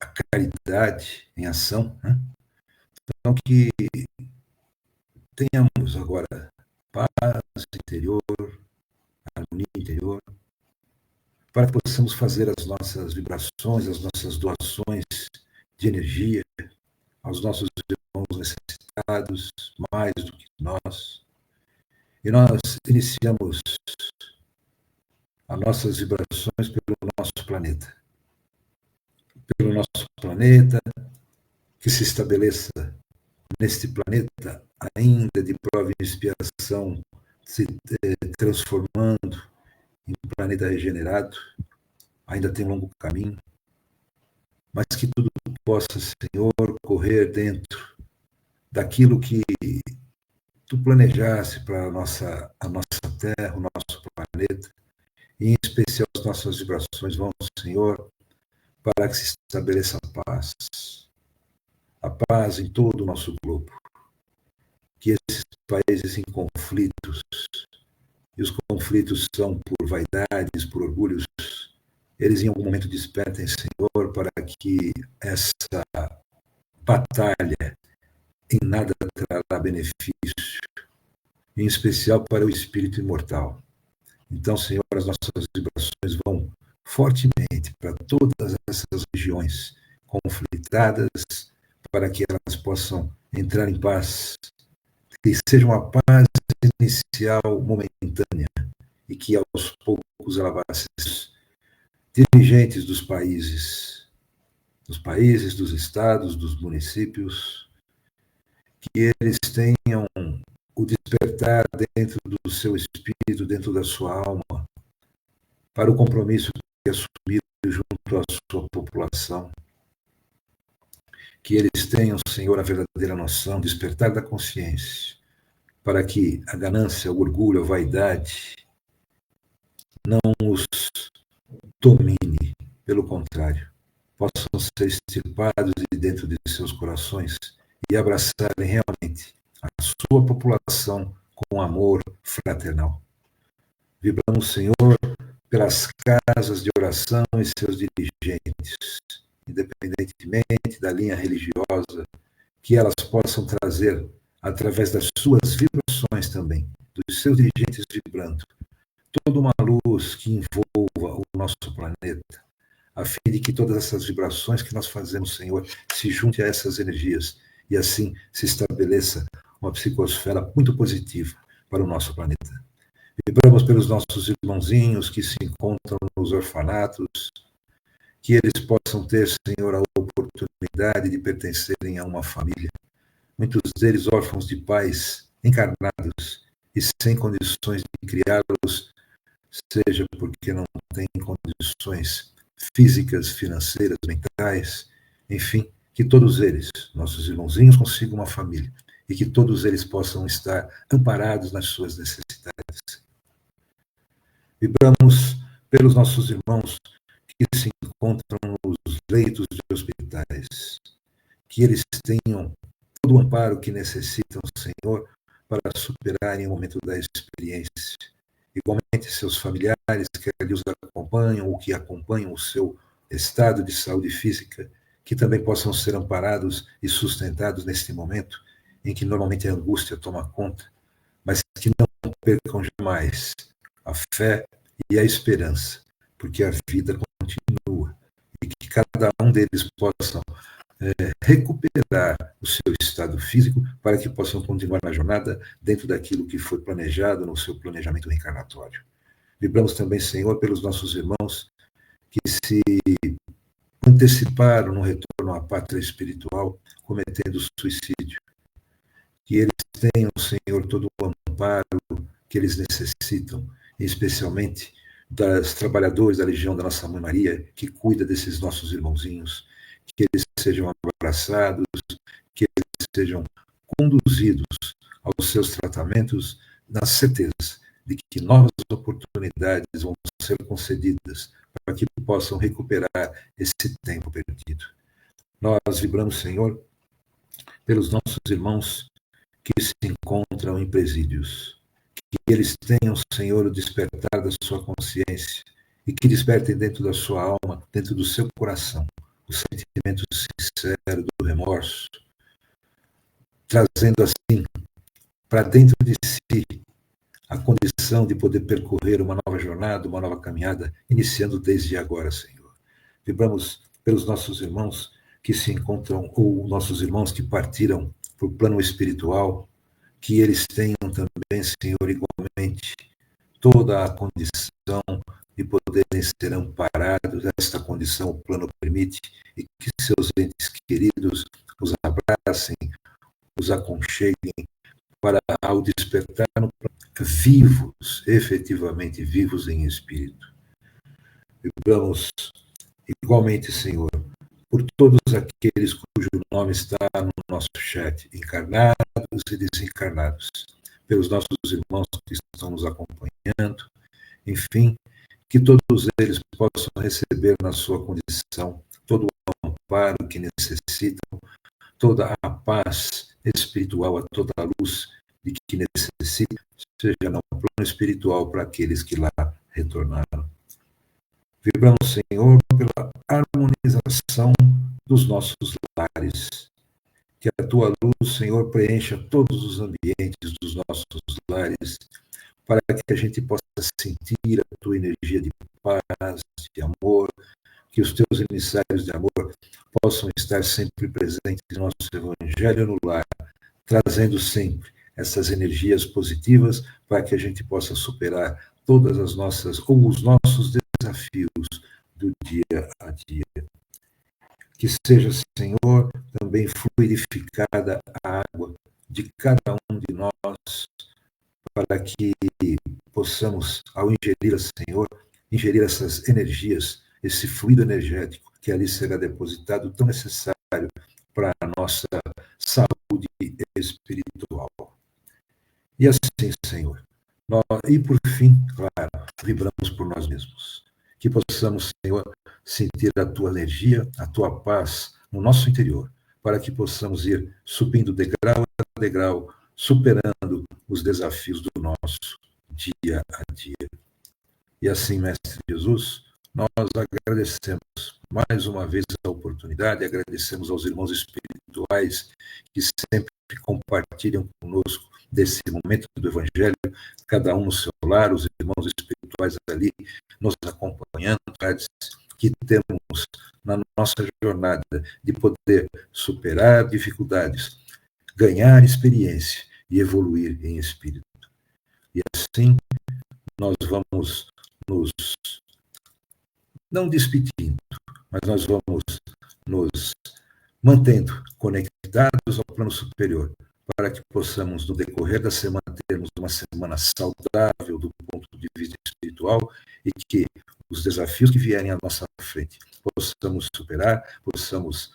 a caridade em ação, né? Então que tenhamos agora paz interior, harmonia interior, para que possamos fazer as nossas vibrações, as nossas doações de energia aos nossos irmãos necessitados, mais do que nós. E nós iniciamos as nossas vibrações pelo nosso planeta. Pelo nosso planeta, que se estabeleça neste planeta ainda de prova e expiação, se transformando em um planeta regenerado, ainda tem um longo caminho, mas que tudo possa, Senhor, correr dentro daquilo que tu planejasse para a nossa terra, o nosso planeta, e em especial as nossas vibrações vão, Senhor, para que se estabeleça a paz em todo o nosso globo, que esses países em conflitos, e os conflitos são por vaidades, por orgulhos, eles em algum momento despertem, Senhor, para que essa batalha em nada trará benefício, em especial para o espírito imortal. Então, Senhor, as nossas vibrações vão fortemente para todas essas regiões conflitadas, para que elas possam entrar em paz, que seja uma paz inicial momentânea, e que aos poucos ela vá se dirigentes dos países, dos estados, dos municípios, que eles tenham o despertar dentro do seu espírito, dentro da sua alma, para o compromisso que é assumido junto à sua população. Que eles tenham, Senhor, a verdadeira noção, despertar da consciência, para que a ganância, o orgulho, a vaidade não os domine, pelo contrário, possam ser extirpados de dentro de seus corações e abraçarem realmente a sua população com amor fraternal. Vibramos, Senhor, pelas casas de oração e seus dirigentes, independentemente da linha religiosa, que elas possam trazer, através das suas vibrações também, dos seus dirigentes vibrando, toda uma luz que envolva o nosso planeta, a fim de que todas essas vibrações que nós fazemos, Senhor, se juntem a essas energias e assim se estabeleça uma psicosfera muito positiva para o nosso planeta. Vibramos pelos nossos irmãozinhos que se encontram nos orfanatos, que eles possam ter, Senhor, a oportunidade de pertencerem a uma família. Muitos deles órfãos de pais encarnados e sem condições de criá-los, seja porque não têm condições físicas, financeiras, mentais, enfim, que todos eles, nossos irmãozinhos, consigam uma família e que todos eles possam estar amparados nas suas necessidades. Vibramos pelos nossos irmãos que se encontram nos leitos de hospitais, que eles tenham todo o amparo que necessitam, Senhor, para superarem o momento da experiência. Igualmente, seus familiares que ali os acompanham ou que acompanham o seu estado de saúde física, que também possam ser amparados e sustentados neste momento em que normalmente a angústia toma conta, mas que não percam jamais a fé e a esperança, porque a vida continua e que cada um deles possam recuperar o seu estado físico para que possam continuar na jornada dentro daquilo que foi planejado no seu planejamento reencarnatório. Vibramos também, Senhor, pelos nossos irmãos que se anteciparam no retorno à pátria espiritual, cometendo suicídio. Que eles tenham, Senhor, todo o amparo que eles necessitam, especialmente das trabalhadores da Legião da Nossa Mãe Maria, que cuida desses nossos irmãozinhos, que eles sejam abraçados, que eles sejam conduzidos aos seus tratamentos, na certeza de que novas oportunidades vão ser concedidas para que possam recuperar esse tempo perdido. Nós vibramos, Senhor, pelos nossos irmãos que se encontram em presídios, que eles tenham, Senhor, o despertar da sua consciência e que despertem dentro da sua alma, dentro do seu coração, o sentimento sincero do remorso, trazendo assim para dentro de si a condição de poder percorrer uma nova jornada, uma nova caminhada, iniciando desde agora, Senhor. Vibramos pelos nossos irmãos que se encontram, ou nossos irmãos que partiram para o plano espiritual, que eles tenham também, Senhor, igualmente, toda a condição de poderem ser amparados, esta condição o plano permite, e que seus entes queridos os abracem, os aconcheguem, para, ao despertar, vivos, efetivamente vivos em espírito. Vibramos igualmente, Senhor, por todos aqueles cujo nome está no nosso chat, encarnados e desencarnados, pelos nossos irmãos que estão nos acompanhando, enfim, que todos eles possam receber na sua condição todo o amparo que necessitam, toda a paz espiritual, a toda a luz de que necessitam, seja no plano espiritual para aqueles que lá retornaram. Vibramos, Senhor, pela harmonização dos nossos lares. Que a tua luz, Senhor, preencha todos os ambientes dos nossos lares, para que a gente possa sentir a tua energia de paz, de amor, que os teus emissários de amor possam estar sempre presentes no nosso evangelho no lar, trazendo sempre essas energias positivas para que a gente possa superar todas as nossas, ou os nossos desafios do dia a dia. Que seja, Senhor, também fluidificada a água de cada um de nós, para que possamos, ao ingeri-las, Senhor, ingerir essas energias, esse fluido energético que ali será depositado, tão necessário para a nossa saúde espiritual. E assim, Senhor, e por fim, claro, vibramos por nós mesmos. Que possamos, Senhor, sentir a tua energia, a tua paz no nosso interior, para que possamos ir subindo degrau a degrau, superando os desafios do nosso dia a dia. E assim, Mestre Jesus, nós agradecemos mais uma vez a oportunidade, agradecemos aos irmãos espirituais que sempre compartilham conosco desse momento do Evangelho, cada um no seu lar, os irmãos espirituais ali nos acompanhando, que temos na nossa jornada de poder superar dificuldades, ganhar experiência e evoluir em espírito. E assim nós vamos nos, não despedindo, mas nós vamos nos mantendo conectados ao plano superior, para que possamos, no decorrer da semana, termos uma semana saudável do ponto de vista espiritual e que os desafios que vierem à nossa frente possamos superar, possamos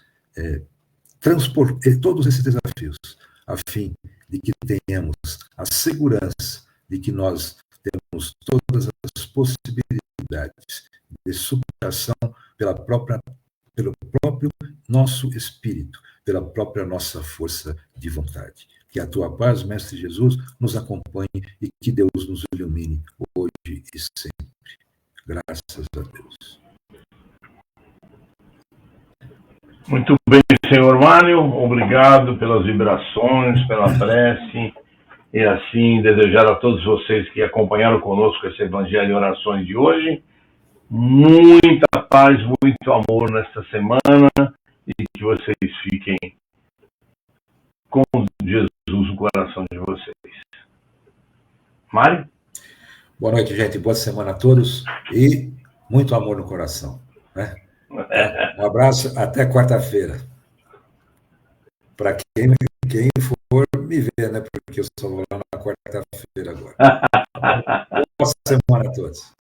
transpor todos esses desafios, a fim de que tenhamos a segurança de que nós temos todas as possibilidades de superação pelo próprio nosso espírito, pela própria nossa força de vontade. Que a tua paz, Mestre Jesus, nos acompanhe e que Deus nos ilumine hoje e sempre. Graças a Deus. Muito bem, senhor Mário. Obrigado pelas vibrações, pela prece. E assim, desejar a todos vocês que acompanharam conosco esse Evangelho e Orações de hoje, muita paz, muito amor nesta semana e que vocês fiquem com Jesus no coração de vocês. Mário? Boa noite, gente. Boa semana a todos e muito amor no coração. Né? Um abraço, até quarta-feira. Para quem for me ver, né? Porque eu só vou lá na quarta-feira agora. Boa semana a todos.